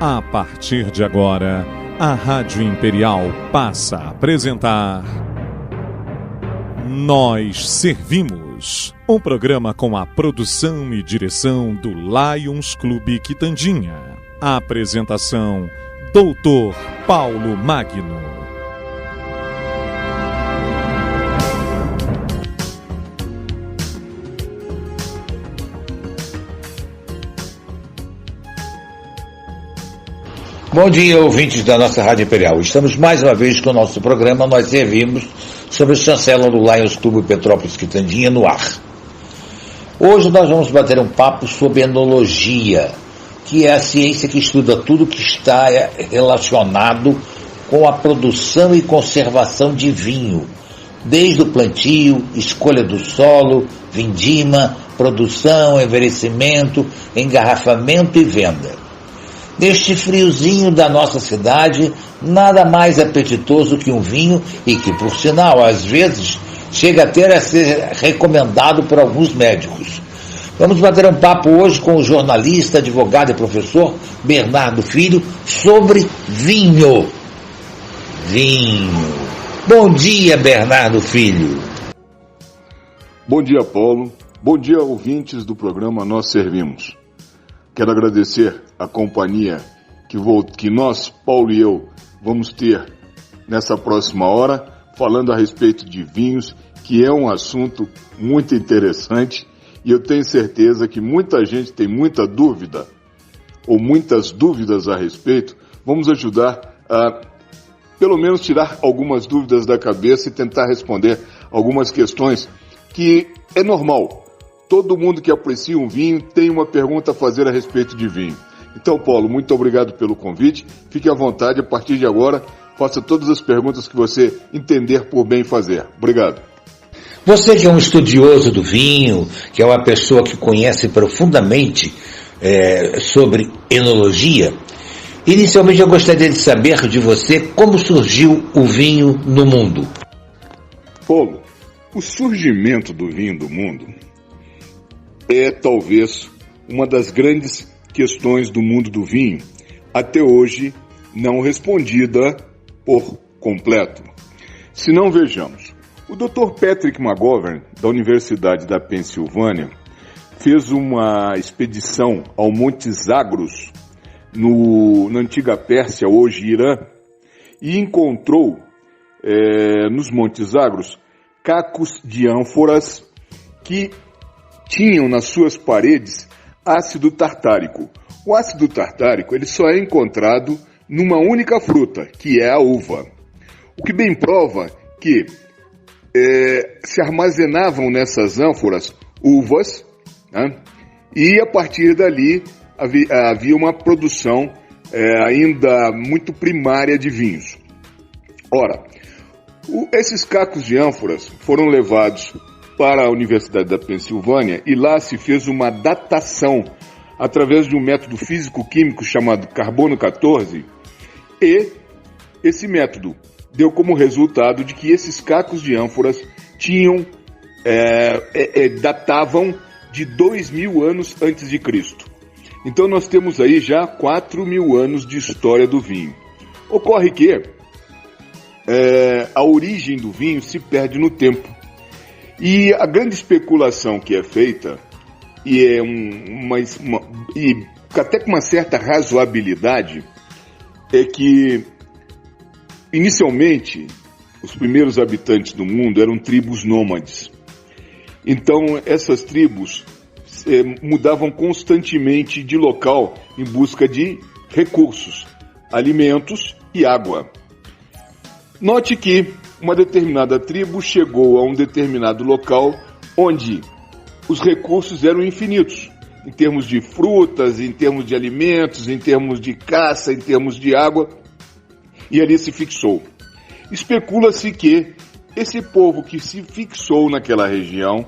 A partir de agora, a Rádio Imperial passa a apresentar Nós Servimos, um programa com a produção e direção do Lions Clube Quitandinha. A apresentação, Dr. Paulo Magno. Bom dia, ouvintes da nossa Rádio Imperial. Estamos mais uma vez com o nosso programa Nós Servimos, sobre o chancela do Lions Clube Petrópolis Quitandinha no ar. Hoje nós vamos bater um papo sobre enologia, que é a ciência que estuda tudo que está relacionado com a produção e conservação de vinho, desde o plantio, escolha do solo, vindima, produção, envelhecimento, engarrafamento e venda. Neste friozinho da nossa cidade, nada mais apetitoso que um vinho e que, por sinal, às vezes, chega a ser recomendado por alguns médicos. Vamos bater um papo hoje com o jornalista, advogado e professor Bernardo Filho sobre vinho. Vinho. Bom dia, Bernardo Filho. Bom dia, Paulo. Bom dia, ouvintes do programa Nós Servimos. Quero agradecer a companhia que nós, Paulo e eu, vamos ter nessa próxima hora, falando a respeito de vinhos, que é um assunto muito interessante, e eu tenho certeza que muita gente tem muita dúvida, ou muitas dúvidas a respeito. Vamos ajudar a, pelo menos, tirar algumas dúvidas da cabeça e tentar responder algumas questões que é normal. Todo mundo que aprecia um vinho tem uma pergunta a fazer a respeito de vinho. Então, Paulo, muito obrigado pelo convite. Fique à vontade, a partir de agora, faça todas as perguntas que você entender por bem fazer. Obrigado. Você que é um estudioso do vinho, que é uma pessoa que conhece profundamente sobre enologia, inicialmente eu gostaria de saber de você como surgiu o vinho no mundo. Paulo, o surgimento do vinho do mundo é talvez uma das grandes questões do mundo do vinho, até hoje não respondida por completo. Se não, vejamos. O Dr. Patrick McGovern, da Universidade da Pensilvânia, fez uma expedição ao Monte Zagros, na antiga Pérsia, hoje Irã, e encontrou nos Montes Zagros cacos de ânforas que tinham nas suas paredes ácido tartárico. O ácido tartárico ele só é encontrado numa única fruta, que é a uva. O que bem prova que se armazenavam nessas ânforas uvas, né? E a partir dali havia uma produção ainda muito primária de vinhos. Ora, esses cacos de ânforas foram levados para a Universidade da Pensilvânia e lá se fez uma datação através de um método físico-químico chamado carbono 14, e esse método deu como resultado de que esses cacos de ânforas datavam de 2.000 anos antes de Cristo. Então nós temos aí já 4.000 anos de história do vinho. Ocorre que a origem do vinho se perde no tempo. E a grande especulação que é feita, e até com uma certa razoabilidade, é que, inicialmente, os primeiros habitantes do mundo eram tribos nômades. Então, essas tribos mudavam constantemente de local em busca de recursos, alimentos e água. Note que uma determinada tribo chegou a um determinado local onde os recursos eram infinitos, em termos de frutas, em termos de alimentos, em termos de caça, em termos de água, e ali se fixou. Especula-se que esse povo que se fixou naquela região,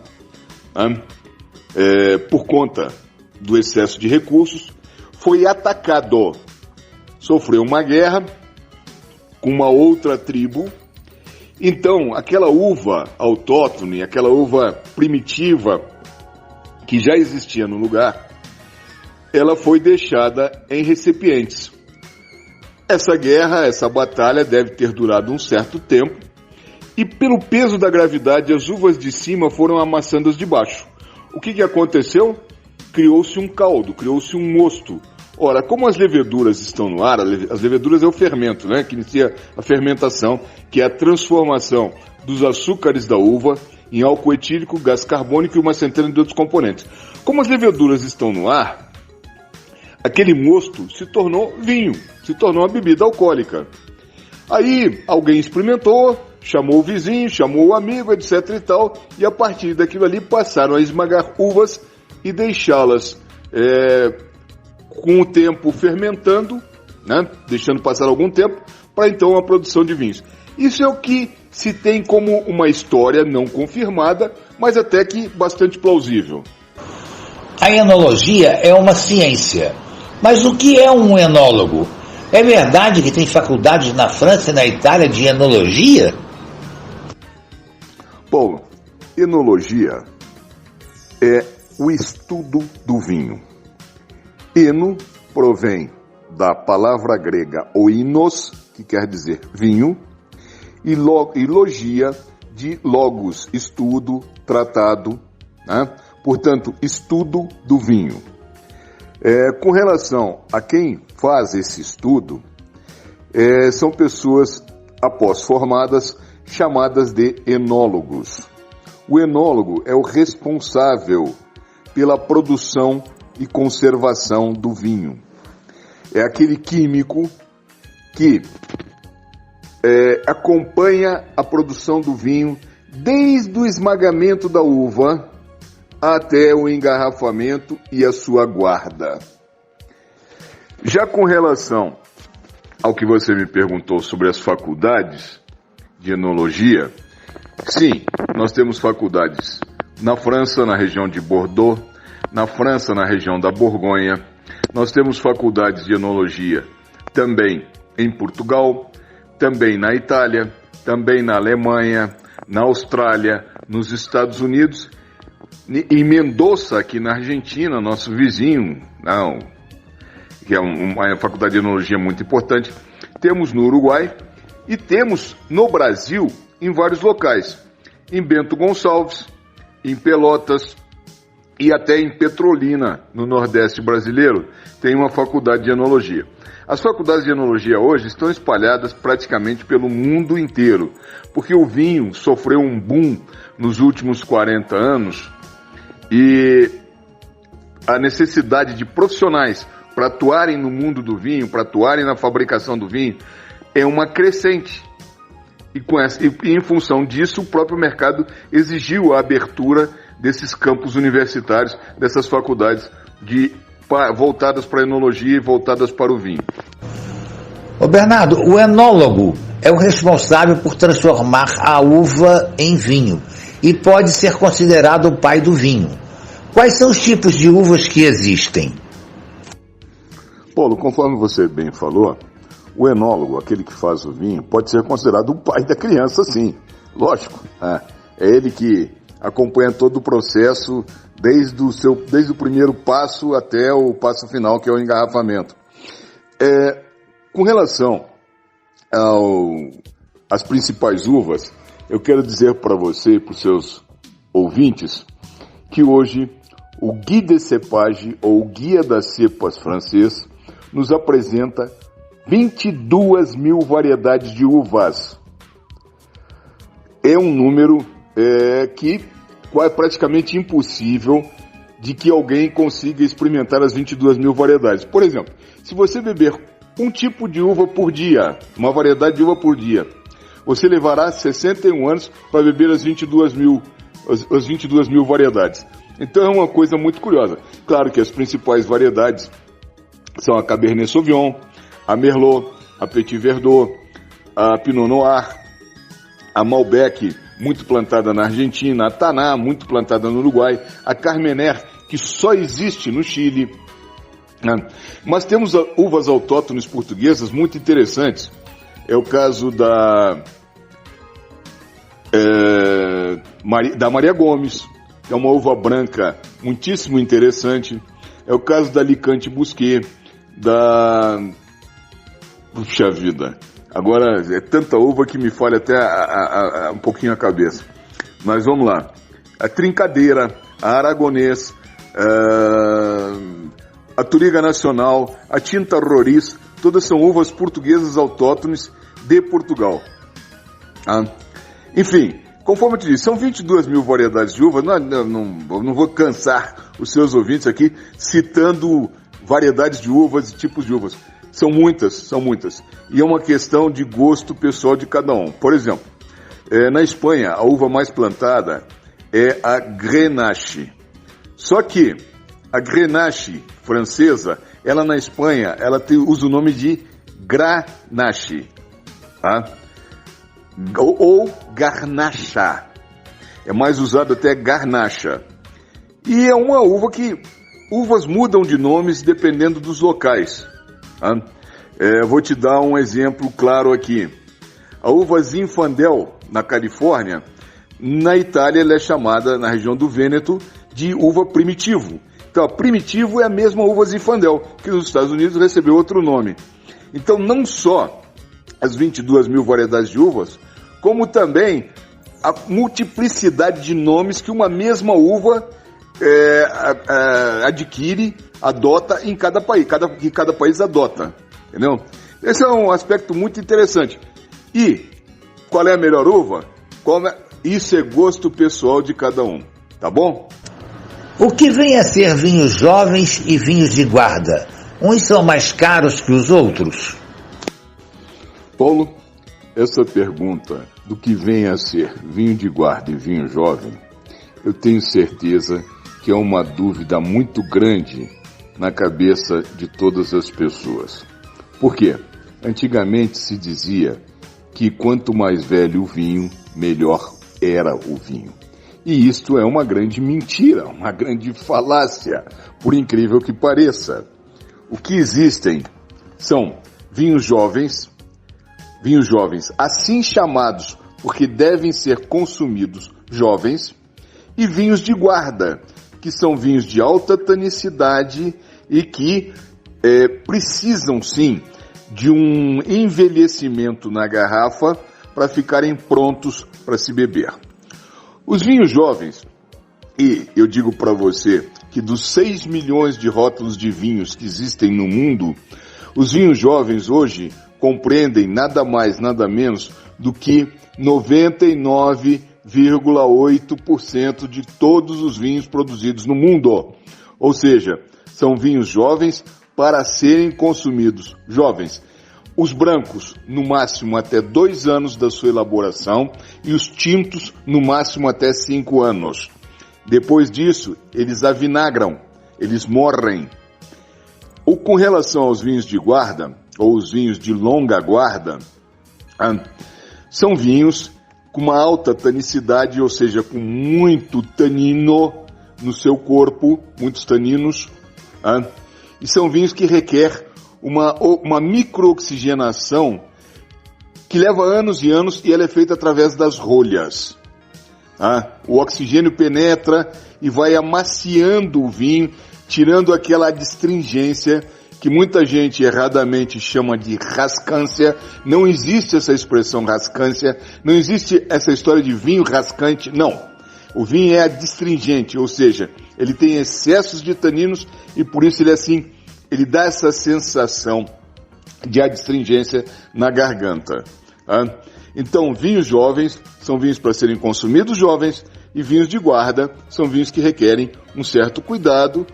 por conta do excesso de recursos, foi atacado, sofreu uma guerra com uma outra tribo. Então, aquela uva autóctone, aquela uva primitiva que já existia no lugar, ela foi deixada em recipientes. Essa guerra, essa batalha deve ter durado um certo tempo e pelo peso da gravidade as uvas de cima foram amassando as de baixo. O que aconteceu? Criou-se um caldo, criou-se um mosto. Ora, como as leveduras estão no ar, as leveduras é o fermento, né, que inicia a fermentação, que é a transformação dos açúcares da uva em álcool etílico, gás carbônico e uma centena de outros componentes. Como as leveduras estão no ar, aquele mosto se tornou vinho, se tornou uma bebida alcoólica. Aí alguém experimentou, chamou o vizinho, chamou o amigo, etc e tal, e a partir daquilo ali passaram a esmagar uvas e deixá-las com o tempo fermentando, né, deixando passar algum tempo, para então a produção de vinhos. Isso é o que se tem como uma história não confirmada, mas até que bastante plausível. A enologia é uma ciência. Mas o que é um enólogo? É verdade que tem faculdades na França e na Itália de enologia? Paulo, enologia é o estudo do vinho. Eno provém da palavra grega oinos, que quer dizer vinho, e logia de logos, estudo, tratado, né? Portanto, estudo do vinho. Com relação a quem faz esse estudo, são pessoas, após formadas, chamadas de enólogos. O enólogo é o responsável pela produção e conservação do vinho. É aquele químico que acompanha a produção do vinho desde o esmagamento da uva até o engarrafamento e a sua guarda. Já com relação ao que você me perguntou sobre as faculdades de enologia, sim, nós temos faculdades na França, na região de Bordeaux, na França, na região da Borgonha. Nós temos faculdades de enologia também em Portugal, também na Itália, também na Alemanha, na Austrália, nos Estados Unidos, em Mendoza, aqui na Argentina, nosso vizinho, que é uma faculdade de enologia muito importante. Temos no Uruguai e temos no Brasil em vários locais, em Bento Gonçalves, em Pelotas, e até em Petrolina, no Nordeste brasileiro, tem uma faculdade de enologia. As faculdades de enologia hoje estão espalhadas praticamente pelo mundo inteiro, porque o vinho sofreu um boom nos últimos 40 anos e a necessidade de profissionais para atuarem no mundo do vinho, para atuarem na fabricação do vinho, é uma crescente. E em função disso, o próprio mercado exigiu a abertura desses campos universitários, dessas faculdades voltadas para a enologia e voltadas para o vinho. Ô Bernardo, o enólogo é o responsável por transformar a uva em vinho e pode ser considerado o pai do vinho. Quais são os tipos de uvas que existem? Paulo, conforme você bem falou, o enólogo, aquele que faz o vinho, pode ser considerado o pai da criança, sim. Lógico, é ele que acompanha todo o processo, desde o primeiro passo até o passo final, que é o engarrafamento. Com relação às principais uvas, eu quero dizer para você e para os seus ouvintes que hoje o Guide de Cepage, ou o Guia das Cepas francês, nos apresenta 22 mil variedades de uvas. É um número que é praticamente impossível de que alguém consiga experimentar as 22 mil variedades. Por exemplo, se você beber um tipo de uva por dia, uma variedade de uva por dia, você levará 61 anos para beber as 22 mil variedades. Então é uma coisa muito curiosa. Claro que as principais variedades são a Cabernet Sauvignon, a Merlot, a Petit Verdot, a Pinot Noir, a Malbec, muito plantada na Argentina, a Taná, muito plantada no Uruguai, a Carmener, que só existe no Chile. Mas temos uvas autóctones portuguesas muito interessantes. É o caso da Maria Gomes, que é uma uva branca muitíssimo interessante. É o caso da Alicante Busquet, da Puxa vida, agora é tanta uva que me falha até um pouquinho a cabeça. Mas vamos lá. A Trincadeira, a Aragonês, a Touriga Nacional, a Tinta Roriz, todas são uvas portuguesas autóctones de Portugal. Enfim, conforme eu te disse, são 22 mil variedades de uva. Não vou cansar os seus ouvintes aqui citando variedades de uvas e tipos de uvas. São muitas. E é uma questão de gosto pessoal de cada um. Por exemplo, na Espanha, a uva mais plantada é a Grenache. Só que a Grenache francesa, ela na Espanha, usa o nome de Grenache, tá? Ou Garnacha. É mais usado até Garnacha. E é uma uva que uvas mudam de nomes dependendo dos locais. Tá? Vou te dar um exemplo claro aqui. A uva Zinfandel, na Califórnia, na Itália ela é chamada, na região do Vêneto, de uva primitivo. Então, primitivo é a mesma uva Zinfandel, que nos Estados Unidos recebeu outro nome. Então, não só as 22 mil variedades de uvas, como também a multiplicidade de nomes que uma mesma uva adquire, adota em cada país, que cada país adota, entendeu? Esse é um aspecto muito interessante. E qual é a melhor uva? Isso é gosto pessoal de cada um, tá bom? O que vem a ser vinhos jovens e vinhos de guarda? Uns são mais caros que os outros? Paulo, essa pergunta do que vem a ser vinho de guarda e vinho jovem, eu tenho certeza que é uma dúvida muito grande na cabeça de todas as pessoas. Por quê? Antigamente se dizia que quanto mais velho o vinho, melhor era o vinho. E isto é uma grande mentira, uma grande falácia, por incrível que pareça. O que existem são vinhos jovens assim chamados porque devem ser consumidos jovens, e vinhos de guarda, que são vinhos de alta tanicidade e que precisam sim de um envelhecimento na garrafa para ficarem prontos para se beber. Os vinhos jovens, e eu digo para você que dos 6 milhões de rótulos de vinhos que existem no mundo, os vinhos jovens hoje compreendem nada mais, nada menos do que 99,8% de todos os vinhos produzidos no mundo. Ou seja, são vinhos jovens para serem consumidos jovens. Os brancos, no máximo até 2 anos da sua elaboração, e os tintos, no máximo até 5 anos. Depois disso, eles avinagram, eles morrem. Ou com relação aos vinhos de guarda, ou os vinhos de longa guarda, são vinhos com uma alta tanicidade, ou seja, com muito tanino no seu corpo, muitos taninos, e são vinhos que requer uma microoxigenação que leva anos e anos, e ela é feita através das rolhas. O oxigênio penetra e vai amaciando o vinho, tirando aquela adstringência que muita gente erradamente chama de rascância. Não existe essa expressão rascância, não existe essa história de vinho rascante, não. O vinho é adstringente, ou seja, ele tem excessos de taninos e por isso ele dá essa sensação de adstringência na garganta. Então, vinhos jovens são vinhos para serem consumidos jovens, e vinhos de guarda são vinhos que requerem um certo cuidado,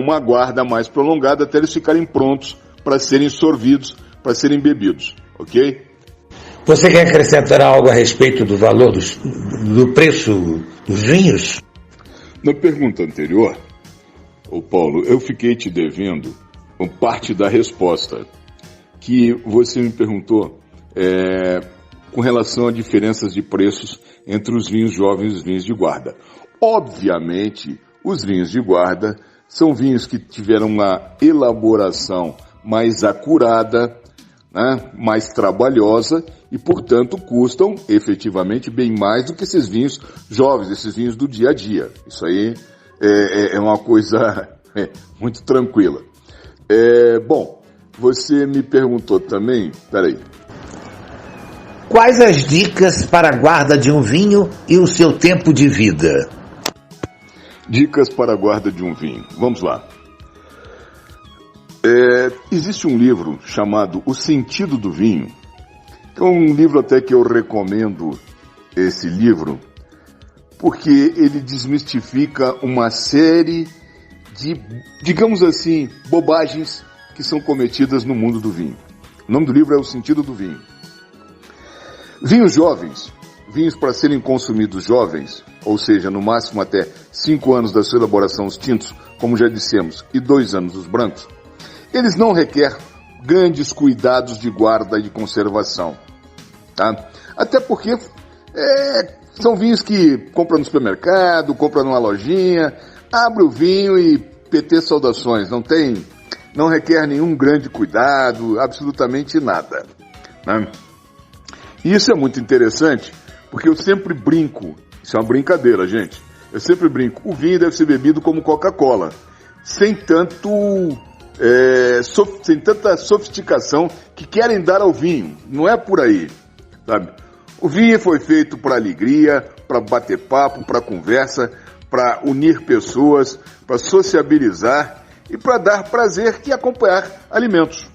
uma guarda mais prolongada até eles ficarem prontos para serem sorvidos, para serem bebidos, ok? Você quer acrescentar algo a respeito do valor do preço dos vinhos? Na pergunta anterior, Paulo, eu fiquei te devendo parte da resposta que você me perguntou com relação a diferenças de preços entre os vinhos jovens e os vinhos de guarda. Obviamente, os vinhos de guarda são vinhos que tiveram uma elaboração mais acurada, né, mais trabalhosa e, portanto, custam efetivamente bem mais do que esses vinhos jovens, esses vinhos do dia a dia. Isso aí é uma coisa muito tranquila. Bom, você me perguntou também, peraí. Quais as dicas para a guarda de um vinho e o seu tempo de vida? Dicas para a guarda de um vinho. Vamos lá. Existe um livro chamado O Sentido do Vinho. É um livro até que eu recomendo esse livro, porque ele desmistifica uma série de, digamos assim, bobagens que são cometidas no mundo do vinho. O nome do livro é O Sentido do Vinho. Vinhos jovens, vinhos para serem consumidos jovens, ou seja, no máximo até 5 anos da sua elaboração os tintos, como já dissemos, e 2 anos os brancos, eles não requerem grandes cuidados de guarda e de conservação. Tá? Até porque são vinhos que compra no supermercado, compra numa lojinha, abre o vinho e PT saudações, não requer nenhum grande cuidado, absolutamente nada. Né? E isso é muito interessante, porque eu sempre brinco, isso é uma brincadeira, gente, eu sempre brinco, o vinho deve ser bebido como Coca-Cola, sem tanta sofisticação que querem dar ao vinho, não é por aí, sabe? O vinho foi feito para alegria, para bater papo, para conversa, para unir pessoas, para sociabilizar e para dar prazer e acompanhar alimentos.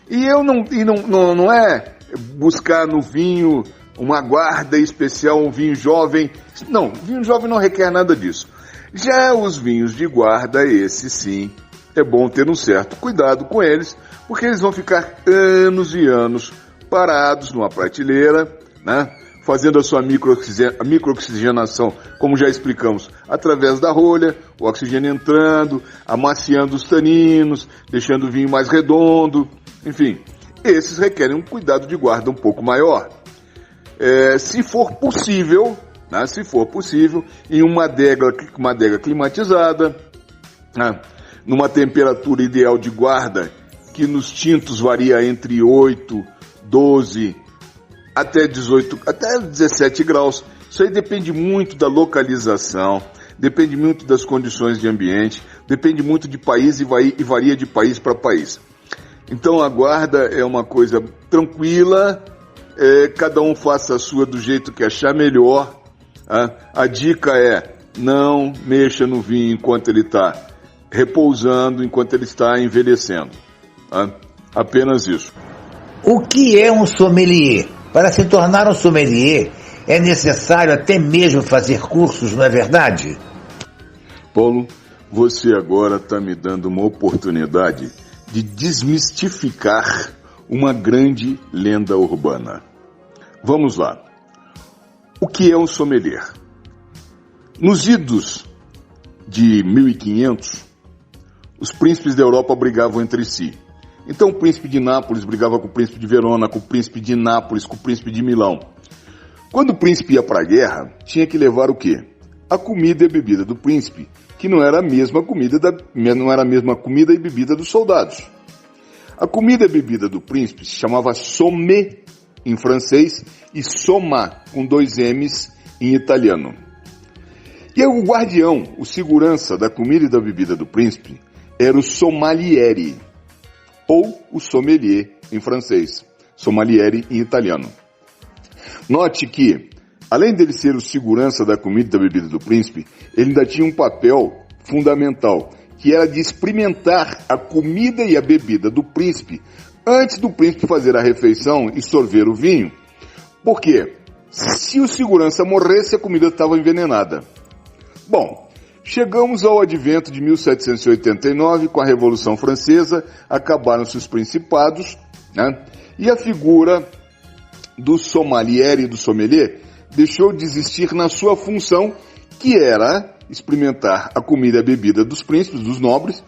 E não é buscar no vinho uma guarda especial, um vinho jovem. Não, vinho jovem não requer nada disso. Já os vinhos de guarda, esses sim, é bom ter um certo cuidado com eles, porque eles vão ficar anos e anos parados numa prateleira, né? Fazendo a sua microoxigenação, como já explicamos, através da rolha, o oxigênio entrando, amaciando os taninos, deixando o vinho mais redondo, enfim. Esses requerem um cuidado de guarda um pouco maior. Se for possível, né, em uma adega climatizada, né, numa temperatura ideal de guarda, que nos tintos varia entre 8, 12, até 18, até 17 graus. Isso aí depende muito da localização, depende muito das condições de ambiente, depende muito de país e varia de país para país. Então a guarda é uma coisa tranquila, cada um faça a sua do jeito que achar melhor. A dica é, não mexa no vinho enquanto ele está repousando, enquanto ele está envelhecendo. Apenas isso. O que é um sommelier? Para se tornar um sommelier, é necessário até mesmo fazer cursos, não é verdade? Paulo, você agora está me dando uma oportunidade de desmistificar uma grande lenda urbana. Vamos lá. O que é um sommelier? Nos idos de 1500, os príncipes da Europa brigavam entre si. Então o príncipe de Nápoles brigava com o príncipe de Verona, com o príncipe de Nápoles, com o príncipe de Milão. Quando o príncipe ia para a guerra, tinha que levar o quê? A comida e a bebida do príncipe, que não era a mesma comida e bebida dos soldados. A comida e a bebida do príncipe se chamava somme em francês e soma com 2 M's em italiano. E o guardião, o segurança da comida e da bebida do príncipe, era o sommeliere, ou o sommelier em francês, sommeliere em italiano. Note que, além dele ser o segurança da comida e da bebida do príncipe, ele ainda tinha um papel fundamental, que era de experimentar a comida e a bebida do príncipe antes do príncipe fazer a refeição e sorver o vinho. Por quê? Se o segurança morresse, a comida estava envenenada. Bom, chegamos ao advento de 1789, com a Revolução Francesa, acabaram-se os principados, né? E a figura do sommelier e do sommelier deixou de existir na sua função, que era experimentar a comida e a bebida dos príncipes, dos nobres,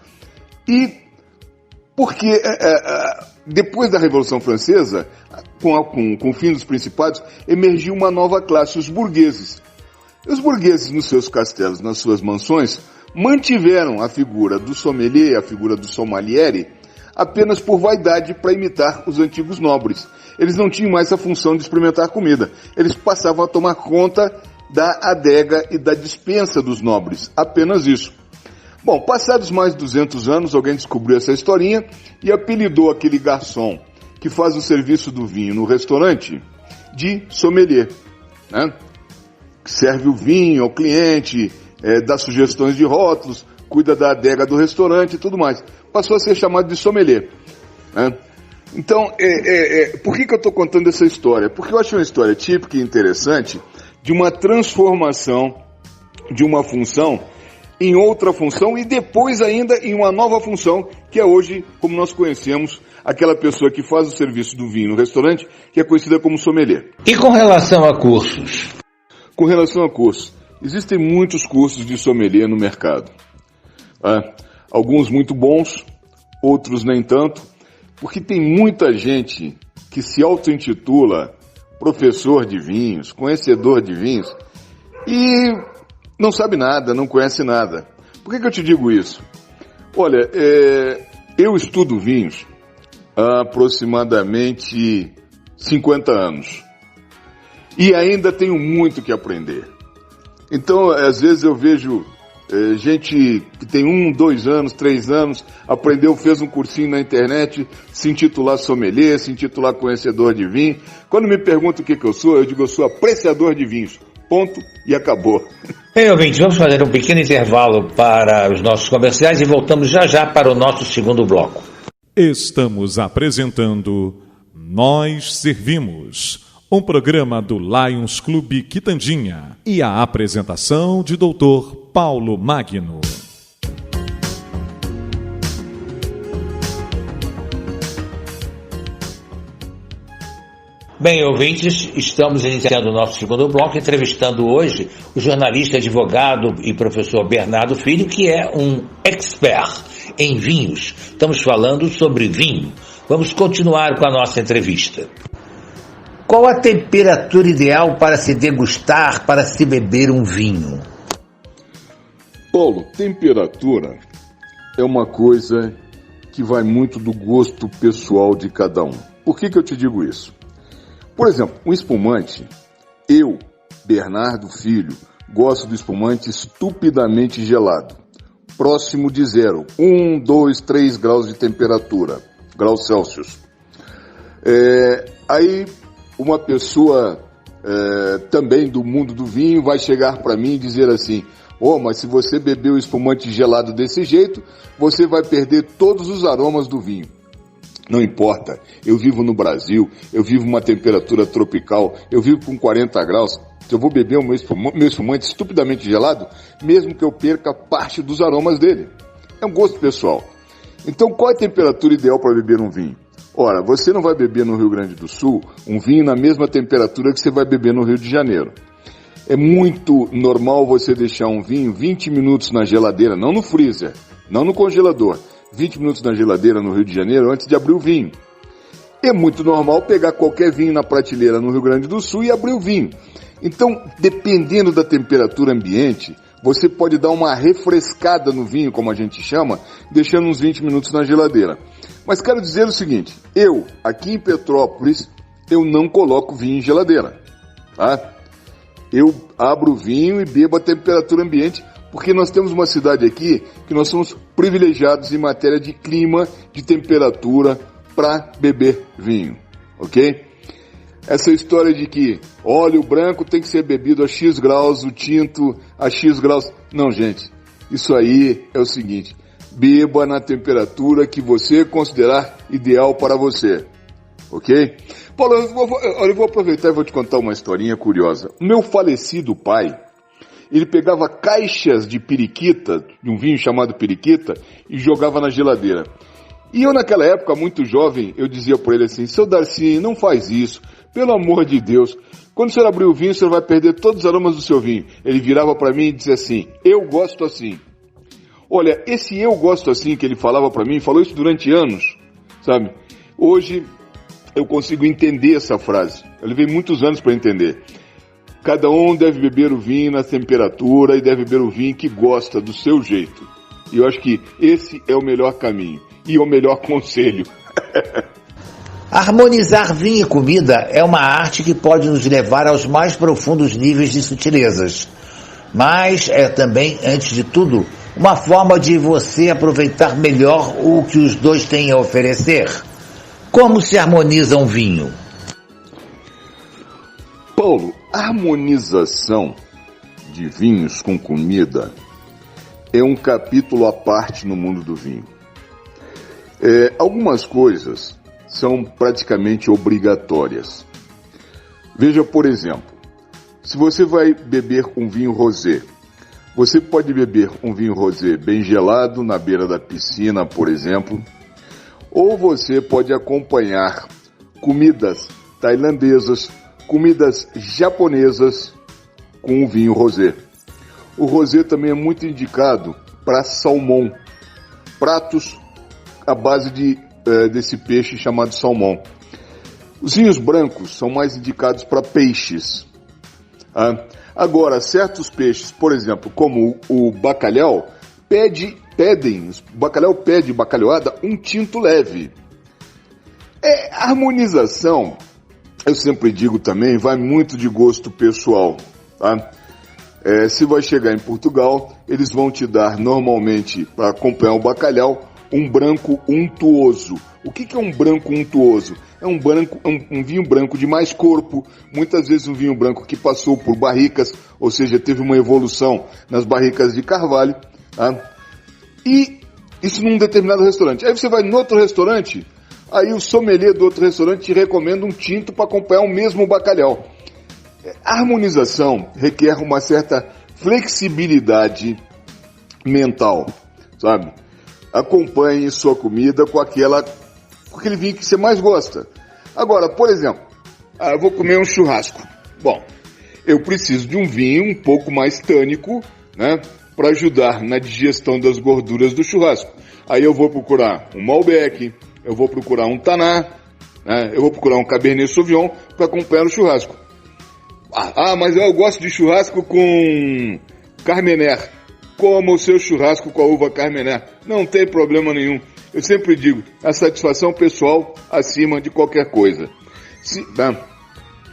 e porque depois da Revolução Francesa, com o fim dos principados, emergiu uma nova classe, os burgueses. Os burgueses, nos seus castelos, nas suas mansões, mantiveram a figura do sommelier, a figura do sommeliere, apenas por vaidade para imitar os antigos nobres. Eles não tinham mais a função de experimentar comida. Eles passavam a tomar conta da adega e da despensa dos nobres. Apenas isso. Bom, passados mais de 200 anos, alguém descobriu essa historinha e apelidou aquele garçom que faz o serviço do vinho no restaurante de sommelier, né? Que serve o vinho ao cliente, dá sugestões de rótulos, cuida da adega do restaurante e tudo mais. Passou a ser chamado de sommelier, né? Então, por que eu estou contando essa história? Porque eu acho uma história típica e interessante de uma transformação de uma função em outra função e depois ainda em uma nova função, que é hoje, como nós conhecemos, aquela pessoa que faz o serviço do vinho no restaurante, que é conhecida como sommelier. E com relação a cursos? Com relação a cursos, existem muitos cursos de sommelier no mercado. Alguns muito bons, outros nem tanto, porque tem muita gente que se auto-intitula professor de vinhos, conhecedor de vinhos, e não sabe nada, não conhece nada. Por que eu te digo isso? Olha, eu estudo vinhos há aproximadamente 50 anos. E ainda tenho muito que aprender. Então, às vezes eu vejo gente que tem 1, 2 anos, 3 anos, aprendeu, fez um cursinho na internet, se intitular sommelier, se intitular conhecedor de vinho. Quando me perguntam o que eu sou, eu digo eu sou apreciador de vinhos. Ponto e acabou. Bem, ouvintes, vamos fazer um pequeno intervalo para os nossos comerciais e voltamos já para o nosso segundo bloco. Estamos apresentando Nós Servimos, um programa do Lions Clube Quitandinha e a apresentação de Dr. Paulo Magno. Bem, ouvintes, estamos iniciando o nosso segundo bloco, entrevistando hoje o jornalista, advogado e professor Bernardo Filho, que é um expert em vinhos. Estamos falando sobre vinho. Vamos continuar com a nossa entrevista. Qual a temperatura ideal para se degustar, para se beber um vinho? Paulo, temperatura é uma coisa que vai muito do gosto pessoal de cada um. Por que eu te digo isso? Por exemplo, um espumante, eu, Bernardo Filho, gosto do espumante estupidamente gelado, próximo de 0, 1, 2, 3 graus de temperatura, graus Celsius. Aí uma pessoa também do mundo do vinho vai chegar para mim e dizer assim: mas se você beber o espumante gelado desse jeito, você vai perder todos os aromas do vinho. Não importa, eu vivo no Brasil, eu vivo uma temperatura tropical, eu vivo com 40 graus, eu vou beber o meu espumante estupidamente gelado, mesmo que eu perca parte dos aromas dele. É um gosto pessoal. Então, qual é a temperatura ideal para beber um vinho? Ora, você não vai beber no Rio Grande do Sul um vinho na mesma temperatura que você vai beber no Rio de Janeiro. É muito normal você deixar um vinho 20 minutos na geladeira, não no freezer, não no congelador, 20 minutos na geladeira no Rio de Janeiro antes de abrir o vinho. É muito normal pegar qualquer vinho na prateleira no Rio Grande do Sul e abrir o vinho. Então, dependendo da temperatura ambiente, você pode dar uma refrescada no vinho, como a gente chama, deixando uns 20 minutos na geladeira. Mas quero dizer o seguinte, eu, aqui em Petrópolis, eu não coloco vinho em geladeira, tá? Eu abro o vinho e bebo a temperatura ambiente, porque nós temos uma cidade aqui que nós somos privilegiados em matéria de clima, de temperatura, para beber vinho, ok? Essa história de que óleo branco tem que ser bebido a X graus, o tinto a X graus. Não, gente, isso aí é o seguinte, beba na temperatura que você considerar ideal para você, ok? Paulo, eu vou aproveitar e vou te contar uma historinha curiosa. O meu falecido pai, ele pegava caixas de periquita, de um vinho chamado periquita, e jogava na geladeira. E eu, naquela época, muito jovem, eu dizia para ele assim: seu Darcy, não faz isso, pelo amor de Deus. Quando o senhor abrir o vinho, o senhor vai perder todos os aromas do seu vinho. Ele virava para mim e dizia assim: eu gosto assim. Olha, esse eu gosto assim que ele falava para mim, falou isso durante anos, sabe? Hoje eu consigo entender essa frase. Eu levei muitos anos para entender. Cada um deve beber o vinho na temperatura e deve beber o vinho que gosta do seu jeito. E eu acho que esse é o melhor caminho e o melhor conselho. Harmonizar vinho e comida é uma arte que pode nos levar aos mais profundos níveis de sutilezas. Mas é também, antes de tudo, uma forma de você aproveitar melhor o que os dois têm a oferecer? Como se harmoniza um vinho? Paulo, a harmonização de vinhos com comida é um capítulo à parte no mundo do vinho. Algumas coisas são praticamente obrigatórias. Veja, por exemplo, se você vai beber um vinho rosé, você pode beber um vinho rosé bem gelado na beira da piscina, por exemplo, ou você pode acompanhar comidas tailandesas, comidas japonesas com o vinho rosé. O rosé também é muito indicado para salmão, pratos à base desse peixe chamado salmão. Os vinhos brancos são mais indicados para peixes. Agora, certos peixes, por exemplo, como o bacalhau, bacalhau pede bacalhoada um tinto leve. A harmonização, eu sempre digo também, vai muito de gosto pessoal. Tá? Se vai chegar em Portugal, eles vão te dar normalmente, para acompanhar o bacalhau, um branco untuoso. O que é um branco untuoso? É um vinho branco de mais corpo, muitas vezes um vinho branco que passou por barricas, ou seja, teve uma evolução nas barricas de carvalho, tá? E isso num determinado restaurante. Aí você vai no outro restaurante, aí o sommelier do outro restaurante te recomenda um tinto para acompanhar o mesmo bacalhau. A harmonização requer uma certa flexibilidade mental, sabe? Acompanhe sua comida com aquele vinho que você mais gosta. Agora, por exemplo, eu vou comer um churrasco. Bom, eu preciso de um vinho um pouco mais tânico, né, para ajudar na digestão das gorduras do churrasco. Aí eu vou procurar um Malbec, eu vou procurar um Taná, né, eu vou procurar um Cabernet Sauvignon para acompanhar o churrasco. Mas eu gosto de churrasco com Carmener. Coma o seu churrasco com a uva Carmener. Não tem problema nenhum. Eu sempre digo, a satisfação pessoal acima de qualquer coisa.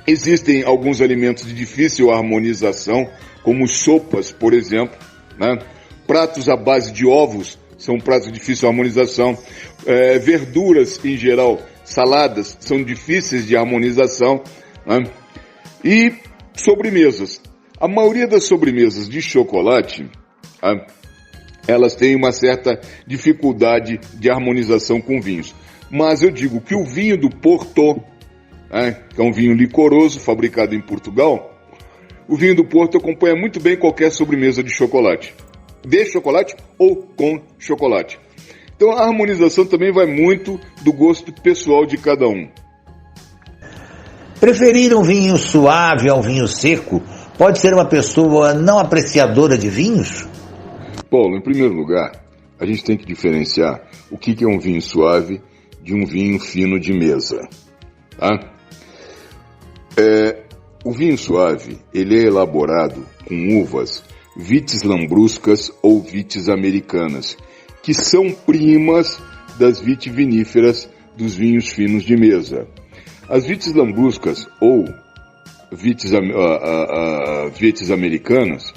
Existem alguns alimentos de difícil harmonização, como sopas, por exemplo, né? Pratos à base de ovos são pratos de difícil harmonização. Verduras, em geral, saladas, são difíceis de harmonização, né? E sobremesas. A maioria das sobremesas de chocolate, elas têm uma certa dificuldade de harmonização com vinhos. Mas eu digo que o vinho do Porto, que é um vinho licoroso fabricado em Portugal, o vinho do Porto acompanha muito bem qualquer sobremesa de chocolate ou com chocolate. Então a harmonização também vai muito do gosto pessoal de cada um. Preferir um vinho suave a um vinho seco pode ser uma pessoa não apreciadora de vinhos? Paulo, em primeiro lugar, a gente tem que diferenciar o que é um vinho suave de um vinho fino de mesa. Tá? O vinho suave, ele é elaborado com uvas vites lambruscas ou vites americanas, que são primas das vitiviníferas dos vinhos finos de mesa. As vites lambruscas ou vites americanas,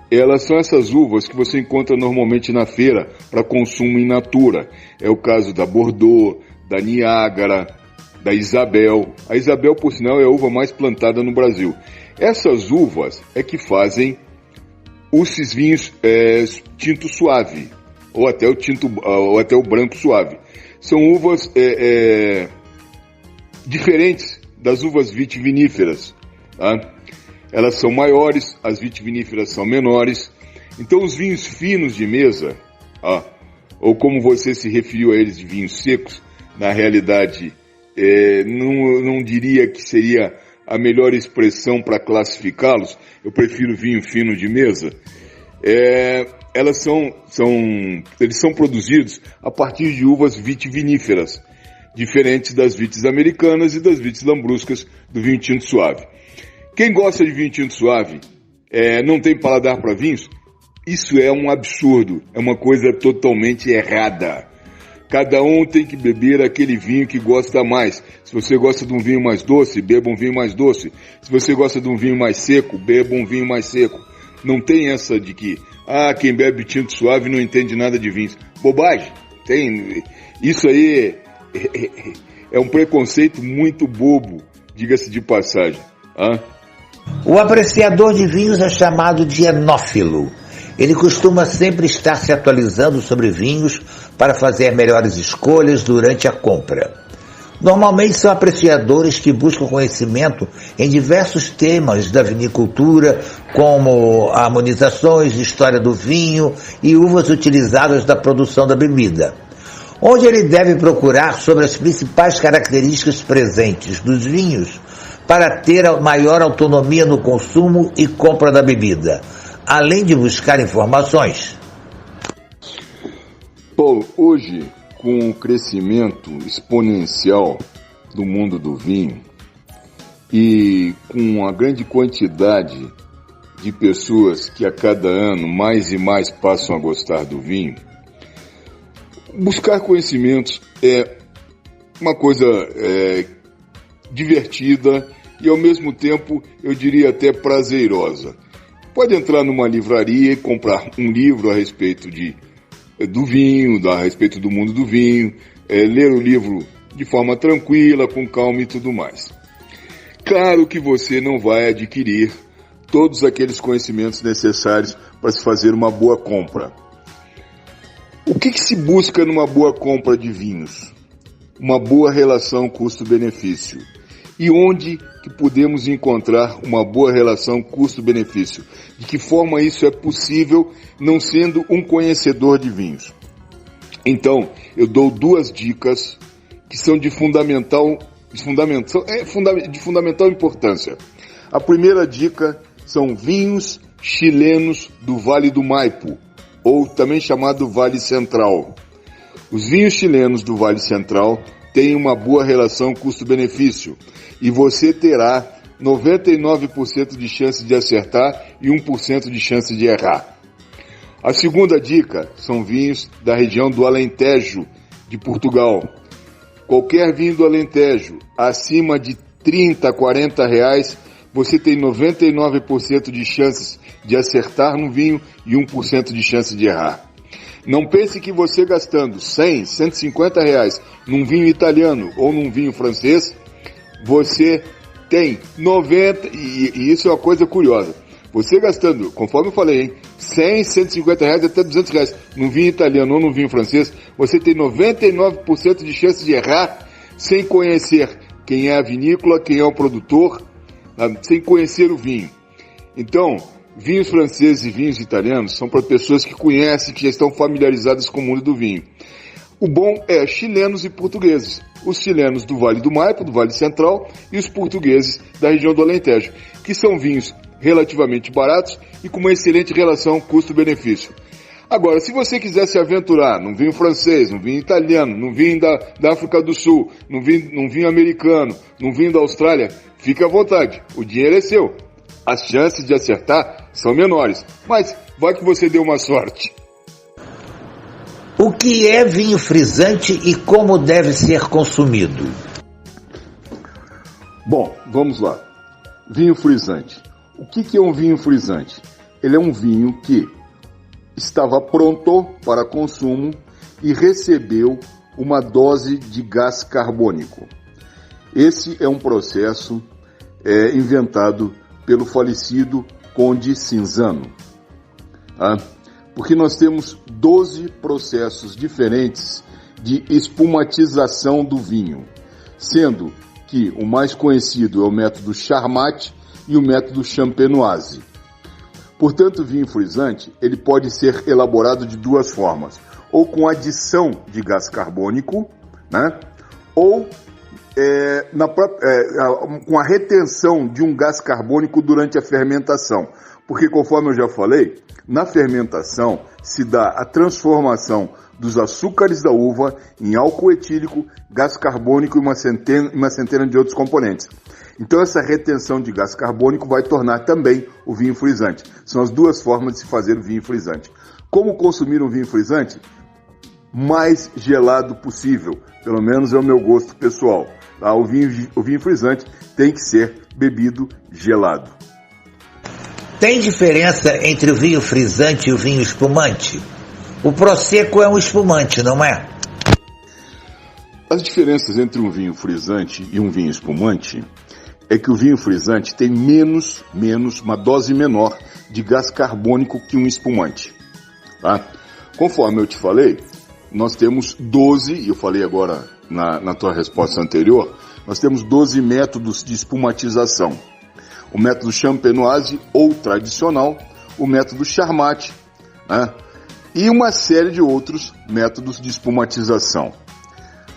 elas são essas uvas que você encontra normalmente na feira para consumo in natura. É o caso da Bordeaux, da Niágara, da Isabel. A Isabel, por sinal, é a uva mais plantada no Brasil. Essas uvas é que fazem esses vinhos tinto suave, ou até o branco suave. São uvas diferentes das uvas vitiviníferas, tá? Elas são maiores, as vitiviníferas são menores. Então os vinhos finos de mesa, ou como você se referiu a eles de vinhos secos, na realidade não diria que seria a melhor expressão para classificá-los. Eu prefiro vinho fino de mesa. Eles são produzidos a partir de uvas vitiviníferas, diferentes das vites americanas e das vites lambruscas do vinho tinto suave. Quem gosta de vinho tinto suave não tem paladar para vinhos? Isso é um absurdo, é uma coisa totalmente errada. Cada um tem que beber aquele vinho que gosta mais. Se você gosta de um vinho mais doce, beba um vinho mais doce. Se você gosta de um vinho mais seco, beba um vinho mais seco. Não tem essa de que quem bebe tinto suave não entende nada de vinhos. Bobagem. Isso aí é um preconceito muito bobo, diga-se de passagem. O apreciador de vinhos é chamado de enófilo. Ele costuma sempre estar se atualizando sobre vinhos para fazer melhores escolhas durante a compra. Normalmente são apreciadores que buscam conhecimento em diversos temas da vinicultura, como harmonizações, história do vinho e uvas utilizadas na produção da bebida, onde ele deve procurar sobre as principais características presentes dos vinhos para ter a maior autonomia no consumo e compra da bebida, além de buscar informações. Paulo, hoje, com o crescimento exponencial do mundo do vinho e com a grande quantidade de pessoas que a cada ano mais e mais passam a gostar do vinho, buscar conhecimentos é uma coisa divertida e ao mesmo tempo, eu diria até prazerosa. Pode entrar numa livraria e comprar um livro a respeito do vinho, a respeito do mundo do vinho, ler o livro de forma tranquila, com calma e tudo mais. Claro que você não vai adquirir todos aqueles conhecimentos necessários para se fazer uma boa compra. O que se busca numa boa compra de vinhos? Uma boa relação custo-benefício. E onde que podemos encontrar uma boa relação custo-benefício? De que forma isso é possível não sendo um conhecedor de vinhos? Então, eu dou 2 dicas que são de fundamental importância. A primeira dica são vinhos chilenos do Vale do Maipo, ou também chamado Vale Central. Os vinhos chilenos do Vale Central têm uma boa relação custo-benefício e você terá 99% de chance de acertar e 1% de chance de errar. A segunda dica são vinhos da região do Alentejo, de Portugal. Qualquer vinho do Alentejo acima de 30, 40 reais, você tem 99% de chances de acertar no vinho e 1% de chance de errar. Não pense que você gastando 100, 150 reais num vinho italiano ou num vinho francês, você tem 90, e isso é uma coisa curiosa. Você gastando, conforme eu falei, 100, 150 reais até 200 reais num vinho italiano ou num vinho francês, você tem 99% de chance de errar sem conhecer quem é a vinícola, quem é o produtor, sem conhecer o vinho. Então, vinhos franceses e vinhos italianos são para pessoas que conhecem, que já estão familiarizadas com o mundo do vinho. O bom é chilenos e portugueses. Os chilenos do Vale do Maipo, do Vale Central, e os portugueses da região do Alentejo, que são vinhos relativamente baratos e com uma excelente relação custo-benefício. Agora, se você quiser se aventurar num vinho francês, num vinho italiano, num vinho da África do Sul, num vinho americano, num vinho da Austrália, fique à vontade, o dinheiro é seu. As chances de acertar são menores, mas vai que você deu uma sorte. O que é vinho frisante e como deve ser consumido? Bom, vamos lá. Vinho frisante. O que é um vinho frisante? Ele é um vinho que estava pronto para consumo e recebeu uma dose de gás carbônico. Esse é um processo inventado pelo falecido Conde Cinzano. Porque nós temos 12 processos diferentes de espumatização do vinho, sendo que o mais conhecido é o método Charmat e o método Champenoise. Portanto, o vinho frisante ele pode ser elaborado de 2 formas, ou com adição de gás carbônico, né? Ou com a retenção de um gás carbônico durante a fermentação. Porque, conforme eu já falei, na fermentação se dá a transformação dos açúcares da uva em álcool etílico, gás carbônico e uma centena de outros componentes. Então essa retenção de gás carbônico vai tornar também o vinho frisante. São as 2 formas de se fazer o vinho frisante. Como consumir um vinho frisante? Mais gelado possível, pelo menos é o meu gosto pessoal. O vinho frisante tem que ser bebido gelado. Tem diferença entre o vinho frisante e o vinho espumante? O Prosecco é um espumante, não é? As diferenças entre um vinho frisante e um vinho espumante é que o vinho frisante tem uma dose menor de gás carbônico que um espumante. Tá? Conforme eu te falei, nós temos 12, e eu falei agora na tua resposta anterior, nós temos 12 métodos de espumatização. O método champenoise ou tradicional, o método Charmat, né? E uma série de outros métodos de espumatização.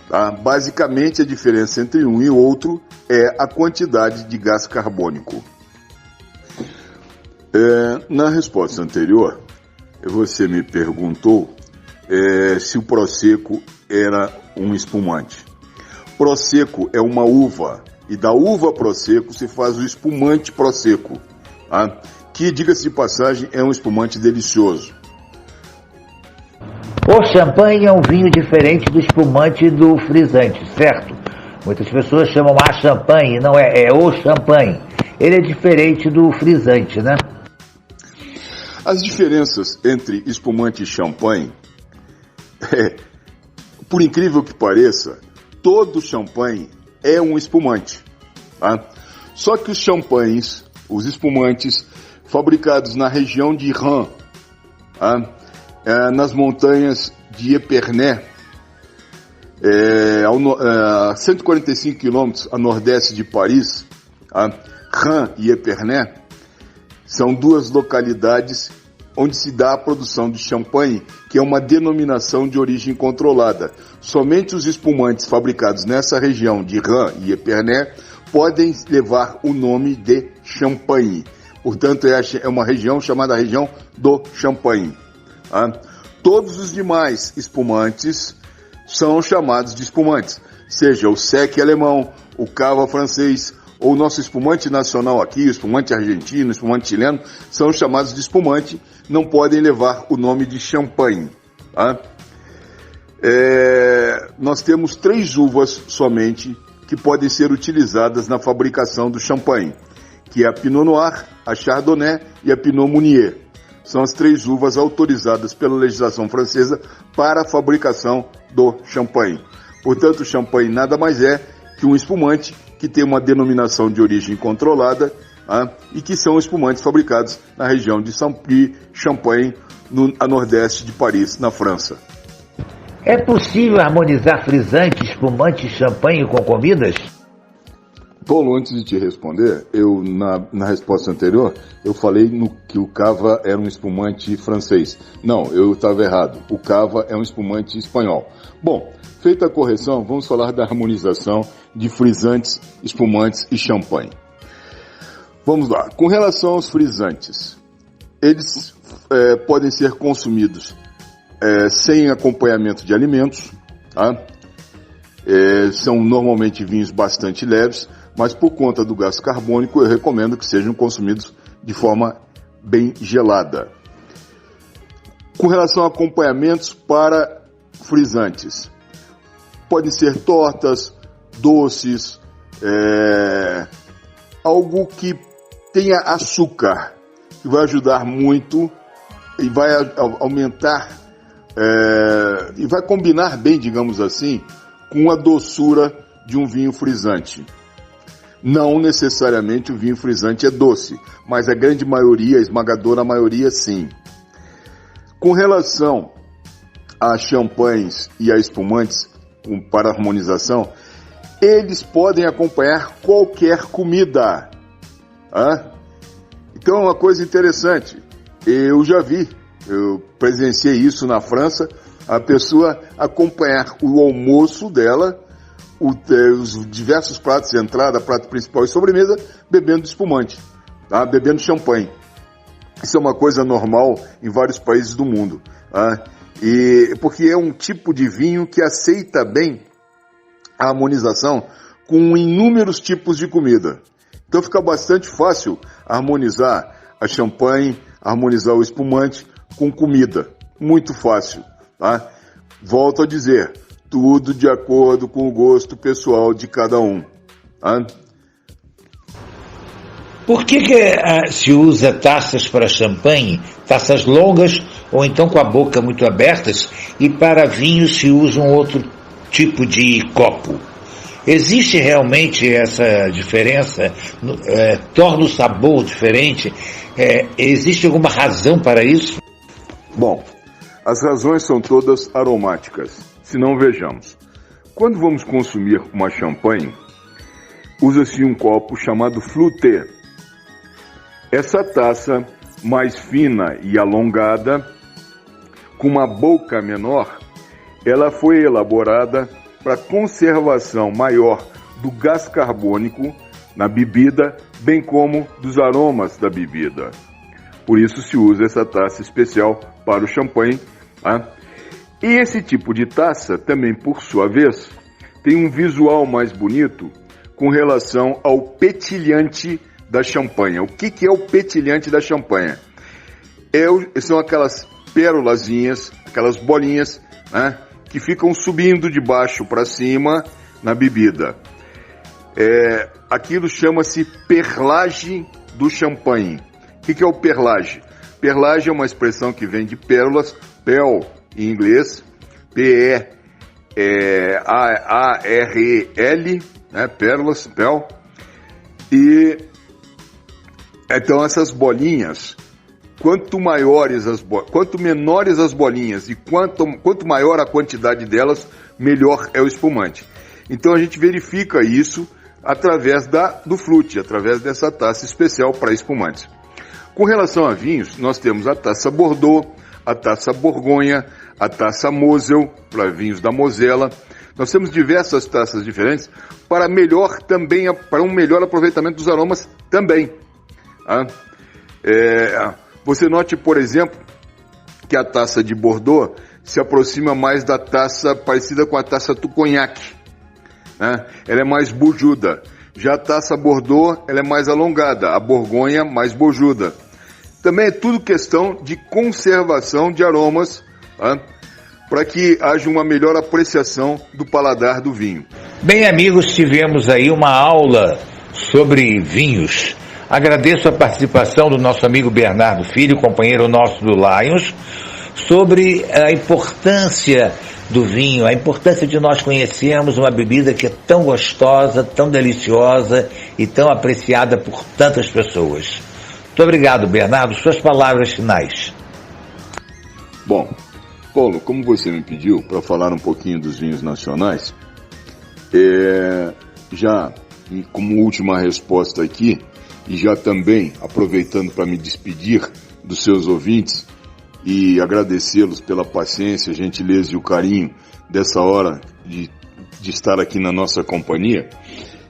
Tá? Basicamente, a diferença entre um e outro é a quantidade de gás carbônico. Na resposta anterior, você me perguntou se o Prosecco era um espumante. Prosecco é uma uva, e da uva Prosecco se faz o espumante Prosecco, tá? Que, diga-se de passagem, é um espumante delicioso. O champanhe é um vinho diferente do espumante e do frisante, certo? Muitas pessoas chamam a champanhe, não é o champanhe. Ele é diferente do frisante, né? As diferenças entre espumante e champanhe, por incrível que pareça, todo champanhe é um espumante. Tá? Só que os champanhes, os espumantes, fabricados na região de Reims, tá? Nas montanhas de Épernay, a 145 quilômetros a nordeste de Paris, Reims e Épernay, são duas localidades onde se dá a produção de champanhe, que é uma denominação de origem controlada. Somente os espumantes fabricados nessa região de Reims e Épernay podem levar o nome de champanhe. Portanto, é uma região chamada região do champanhe. Todos os demais espumantes são chamados de espumantes, seja o sec alemão, o cava francês, ou o nosso espumante nacional aqui, o espumante argentino, o espumante chileno, são chamados de espumante, não podem levar o nome de champanhe. Tá? Nós temos 3 uvas somente que podem ser utilizadas na fabricação do champanhe, que é a Pinot Noir, a Chardonnay e a Pinot Meunier. São as 3 uvas autorizadas pela legislação francesa para a fabricação do champanhe. Portanto, o champanhe nada mais é que um espumante que tem uma denominação de origem controlada, e que são espumantes fabricados na região de Champagne, a nordeste de Paris, na França. É possível harmonizar frisante, espumante e champanhe com comidas? Paulo, antes de te responder, na resposta anterior, eu falei que o cava era um espumante francês. Não, eu estava errado. O cava é um espumante espanhol. Bom, feita a correção, vamos falar da harmonização de frisantes, espumantes e champanhe. Vamos lá. Com relação aos frisantes, eles podem ser consumidos sem acompanhamento de alimentos, tá? São normalmente vinhos bastante leves, mas por conta do gás carbônico eu recomendo que sejam consumidos de forma bem gelada. Com relação a acompanhamentos para frisantes, podem ser tortas, doces, algo que tenha açúcar, que vai ajudar muito e vai aumentar e vai combinar bem, digamos assim, com a doçura de um vinho frisante. Não necessariamente o vinho frisante é doce, mas a grande maioria, a esmagadora maioria, sim. Com relação a champanhes e a espumantes para harmonização, eles podem acompanhar qualquer comida. Então é uma coisa interessante. Eu presenciei isso na França, a pessoa acompanhar o almoço dela, os diversos pratos de entrada, prato principal e sobremesa, bebendo espumante, tá? Bebendo champanhe. Isso é uma coisa normal em vários países do mundo, tá? Porque é um tipo de vinho que aceita bem a harmonização com inúmeros tipos de comida. Então fica bastante fácil harmonizar a champanhe, harmonizar o espumante com comida. Muito fácil, tá? Volto a dizer, tudo de acordo com o gosto pessoal de cada um. Tá? Por que se usa taças para champanhe, taças longas ou então com a boca muito abertas, e para vinho se usa um outro tipo de copo? Existe realmente essa diferença? Torna o sabor diferente? Existe alguma razão para isso? Bom, as razões são todas aromáticas. Se não, vejamos. Quando vamos consumir uma champanhe, usa-se um copo chamado flûte. Essa taça mais fina e alongada, com uma boca menor, ela foi elaborada para conservação maior do gás carbônico na bebida, bem como dos aromas da bebida. Por isso se usa essa taça especial para o champanhe. E esse tipo de taça também, por sua vez, tem um visual mais bonito com relação ao petilhante da champanhe. O que é o petilhante da champanhe? São aquelas pérolazinhas, aquelas bolinhas, né, que ficam subindo de baixo para cima na bebida. Aquilo chama-se perlage do champanhe. O que é o perlage? Perlage é uma expressão que vem de pérolas, pearl em inglês, P-E-A-R-L, né, pérolas, pearl. E então essas bolinhas, quanto menores as bolinhas e quanto maior a quantidade delas, melhor é o espumante. Então a gente verifica isso através do flute, através dessa taça especial para espumantes. Com relação a vinhos, nós temos a taça Bordeaux, a taça Borgonha, a taça Mosel, para vinhos da Mosela. Nós temos diversas taças diferentes para um melhor aproveitamento dos aromas também. Você note, por exemplo, que a taça de Bordeaux se aproxima mais da taça parecida com a taça do conhaque. Ela é mais bujuda. Já a taça Bordeaux, ela é mais alongada, a Borgonha mais bojuda. Também é tudo questão de conservação de aromas, para que haja uma melhor apreciação do paladar do vinho. Bem, amigos, tivemos aí uma aula sobre vinhos. Agradeço a participação do nosso amigo Bernardo Filho, companheiro nosso do Lions, sobre a importância do vinho, a importância de nós conhecermos uma bebida que é tão gostosa, tão deliciosa e tão apreciada por tantas pessoas. Muito obrigado, Bernardo. Suas palavras finais. Bom, Paulo, como você me pediu para falar um pouquinho dos vinhos nacionais, já como última resposta aqui, e já também aproveitando para me despedir dos seus ouvintes e agradecê-los pela paciência, gentileza e o carinho dessa hora de estar aqui na nossa companhia,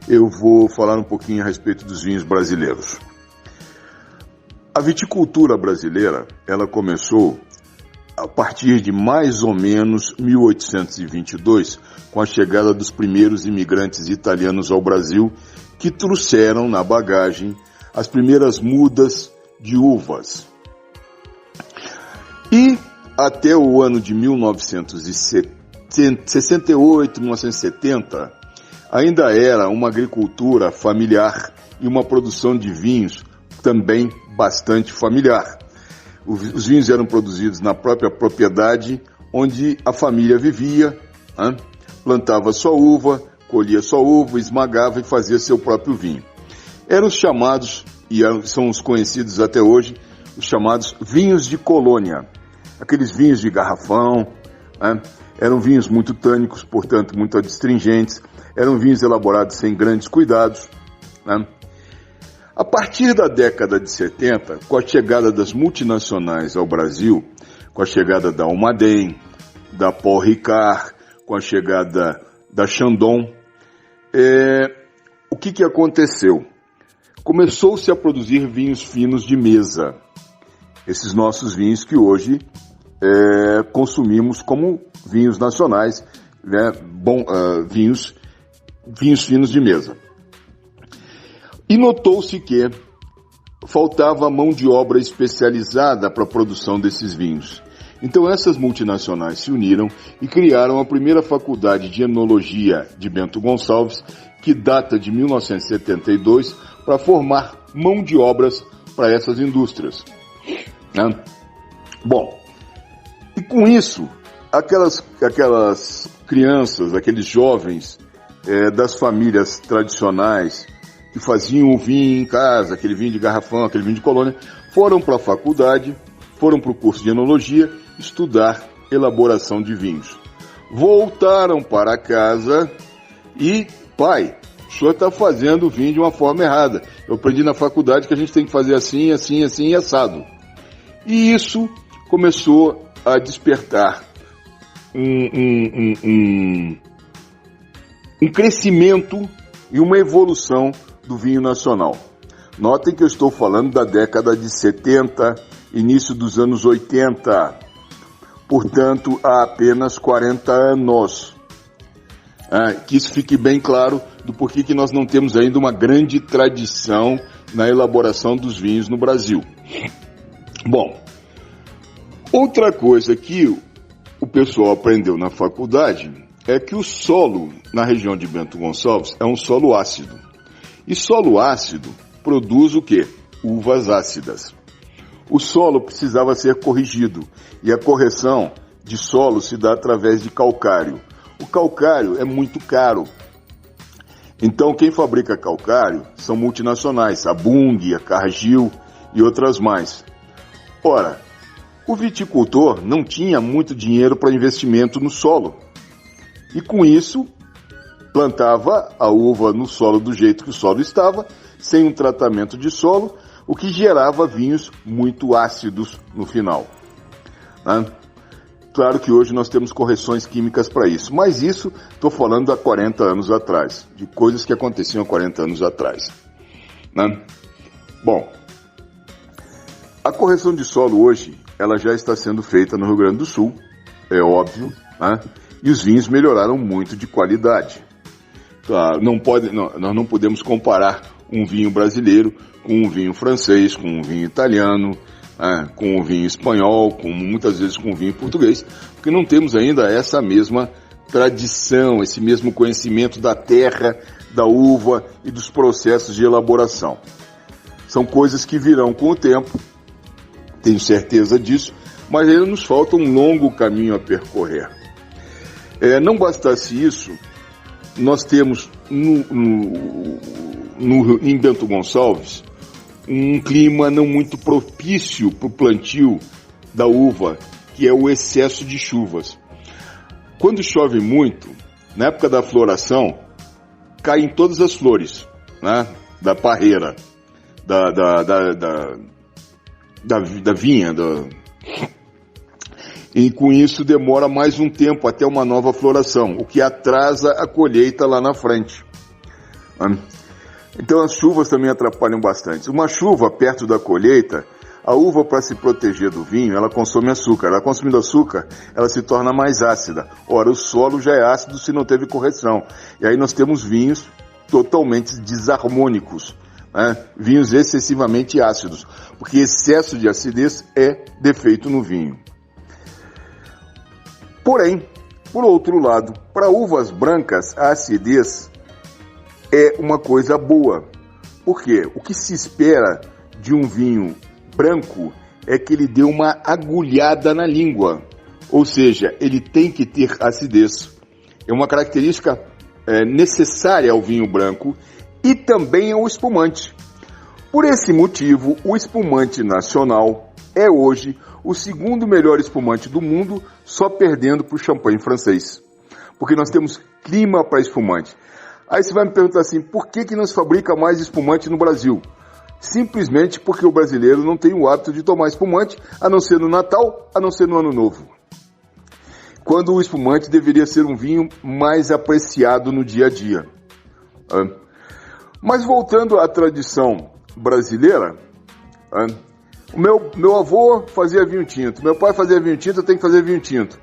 eu vou falar um pouquinho a respeito dos vinhos brasileiros. A viticultura brasileira, ela começou a partir de mais ou menos 1822, com a chegada dos primeiros imigrantes italianos ao Brasil, que trouxeram na bagagem as primeiras mudas de uvas. E até o ano de 1968, 1970, ainda era uma agricultura familiar e uma produção de vinhos também bastante familiar. Os vinhos eram produzidos na própria propriedade onde a família vivia, plantava sua uva, colhia sua uva, esmagava e fazia seu próprio vinho. Eram os chamados, e são os conhecidos até hoje, os chamados vinhos de colônia. Aqueles vinhos de garrafão, eram vinhos muito tânicos, portanto muito adstringentes, eram vinhos elaborados sem grandes cuidados. A partir da década de 70, com a chegada das multinacionais ao Brasil, com a chegada da Almaden, da Paul Ricard, com a chegada da Chandon, o que aconteceu? Começou-se a produzir vinhos finos de mesa. Esses nossos vinhos que hoje consumimos como vinhos nacionais, né? Vinhos finos de mesa. E notou-se que faltava mão de obra especializada para a produção desses vinhos. Então essas multinacionais se uniram e criaram a primeira faculdade de enologia de Bento Gonçalves, que data de 1972, para formar mão de obras para essas indústrias. Né? Bom, e com isso, aquelas crianças, aqueles jovens das famílias tradicionais que faziam o vinho em casa, aquele vinho de garrafão, aquele vinho de colônia, foram para a faculdade, foram para o curso de enologia estudar elaboração de vinhos. Voltaram para casa e, pai, o senhor está fazendo o vinho de uma forma errada. Eu aprendi na faculdade que a gente tem que fazer assim, assim, assim e assado. E isso começou a despertar um crescimento e uma evolução do vinho nacional. Notem que eu estou falando da década de 70, início dos anos 80, portanto, há apenas 40 anos. Que isso fique bem claro do porquê que nós não temos ainda uma grande tradição na elaboração dos vinhos no Brasil. Bom, outra coisa que o pessoal aprendeu na faculdade é que o solo na região de Bento Gonçalves é um solo ácido. E solo ácido produz o quê? Uvas ácidas. O solo precisava ser corrigido e a correção de solo se dá através de calcário. O calcário é muito caro. Então quem fabrica calcário são multinacionais, a Bunge, a Cargill e outras mais. Ora, o viticultor não tinha muito dinheiro para investimento no solo. E com isso, plantava a uva no solo do jeito que o solo estava, sem um tratamento de solo, o que gerava vinhos muito ácidos no final. Claro que hoje nós temos correções químicas para isso, mas isso estou falando há 40 anos atrás, de coisas que aconteciam há 40 anos atrás. Bom, a correção de solo hoje, ela já está sendo feita no Rio Grande do Sul, é óbvio, e os vinhos melhoraram muito de qualidade. Claro, nós não podemos comparar um vinho brasileiro com um vinho francês, com um vinho italiano, com um vinho espanhol, muitas vezes com um vinho português, porque não temos ainda essa mesma tradição, esse mesmo conhecimento da terra, da uva e dos processos de elaboração. São coisas que virão com o tempo, tenho certeza disso, mas ainda nos falta um longo caminho a percorrer. Não bastasse isso, nós temos em Bento Gonçalves um clima não muito propício para o plantio da uva, que é o excesso de chuvas. Quando chove muito, na época da floração, caem todas as flores, da parreira, da vinha, e com isso demora mais um tempo até uma nova floração, o que atrasa a colheita lá na frente. Então as chuvas também atrapalham bastante. Uma chuva perto da colheita, a uva, para se proteger do vinho, ela consome açúcar. Ela consumindo açúcar, ela se torna mais ácida. Ora, o solo já é ácido se não teve correção. E aí nós temos vinhos totalmente desarmônicos, vinhos excessivamente ácidos, porque excesso de acidez é defeito no vinho. Porém, por outro lado, para uvas brancas, a acidez é uma coisa boa. Por quê? O que se espera de um vinho branco é que ele dê uma agulhada na língua, ou seja, ele tem que ter acidez. É uma característica necessária ao vinho branco e também ao espumante. Por esse motivo, o espumante nacional é hoje o segundo melhor espumante do mundo, só perdendo para o champanhe francês. Porque nós temos clima para espumante. Aí você vai me perguntar assim, por que não se fabrica mais espumante no Brasil? Simplesmente porque o brasileiro não tem o hábito de tomar espumante, a não ser no Natal, a não ser no Ano Novo. Quando o espumante deveria ser um vinho mais apreciado no dia a dia. Mas voltando à tradição brasileira, o meu avô fazia vinho tinto, meu pai fazia vinho tinto, eu tenho que fazer vinho tinto.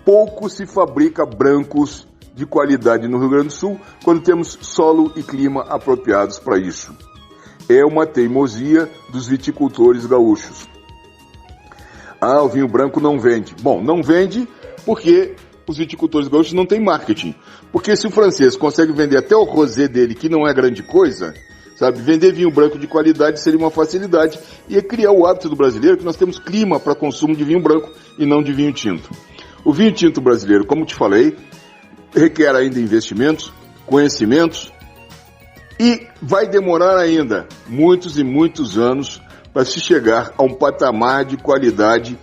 Pouco se fabrica brancos de qualidade no Rio Grande do Sul quando temos solo e clima apropriados para isso. É uma teimosia dos viticultores gaúchos. O vinho branco não vende. Bom, não vende porque os viticultores gaúchos não têm marketing. Porque se o francês consegue vender até o rosé dele, que não é grande coisa, sabe? Vender vinho branco de qualidade seria uma facilidade e é criar o hábito do brasileiro que nós temos clima para consumo de vinho branco e não de vinho tinto. O vinho tinto brasileiro, como te falei, requer ainda investimentos, conhecimentos e vai demorar ainda muitos e muitos anos para se chegar a um patamar de qualidade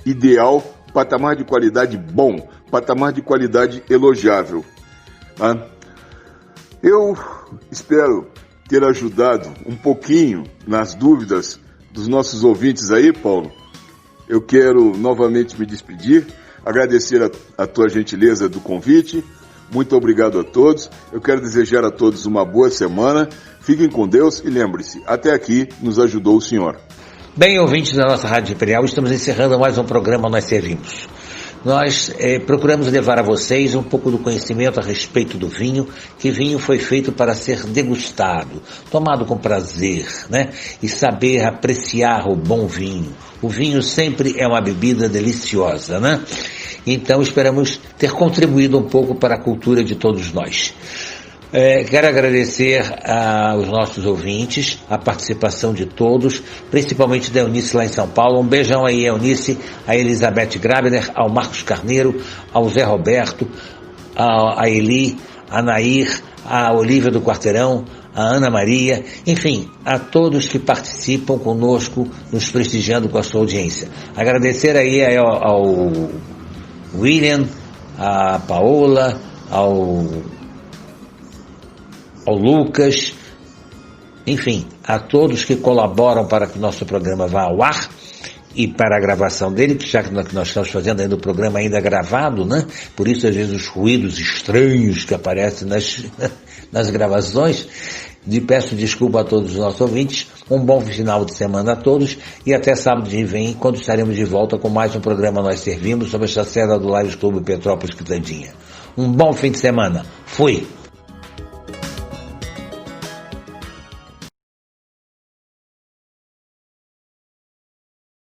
ideal, patamar de qualidade bom, patamar de qualidade elogiável. Eu espero ter ajudado um pouquinho nas dúvidas dos nossos ouvintes aí, Paulo. Eu quero novamente me despedir, agradecer a tua gentileza do convite. Muito obrigado a todos. Eu quero desejar a todos uma boa semana. Fiquem com Deus e lembre-se, até aqui nos ajudou o Senhor. Bem, ouvintes da nossa Rádio Imperial, estamos encerrando mais um programa Nós Servimos. Nós procuramos levar a vocês um pouco do conhecimento a respeito do vinho, que vinho foi feito para ser degustado, tomado com prazer, né? E saber apreciar o bom vinho. O vinho sempre é uma bebida deliciosa, né? Então esperamos ter contribuído um pouco para a cultura de todos nós. Quero agradecer aos nossos ouvintes, a participação de todos, principalmente da Eunice lá em São Paulo. Um beijão aí, Eunice, a Elizabeth Grabner, ao Marcos Carneiro, ao Zé Roberto, a Eli, a Nair, a Olívia do Quarteirão, a Ana Maria, enfim, a todos que participam conosco, nos prestigiando com a sua audiência. Agradecer aí ao William, a Paola, ao Lucas, enfim, a todos que colaboram para que o nosso programa vá ao ar e para a gravação dele, já que nós estamos fazendo ainda o programa ainda gravado, né? Por isso, às vezes, os ruídos estranhos que aparecem nas gravações. Peço desculpa a todos os nossos ouvintes, um bom final de semana a todos e até sábado que vem, quando estaremos de volta com mais um programa Nós Servimos sobre a chancela do Lions Clube Petrópolis Quitandinha. Um bom fim de semana. Fui!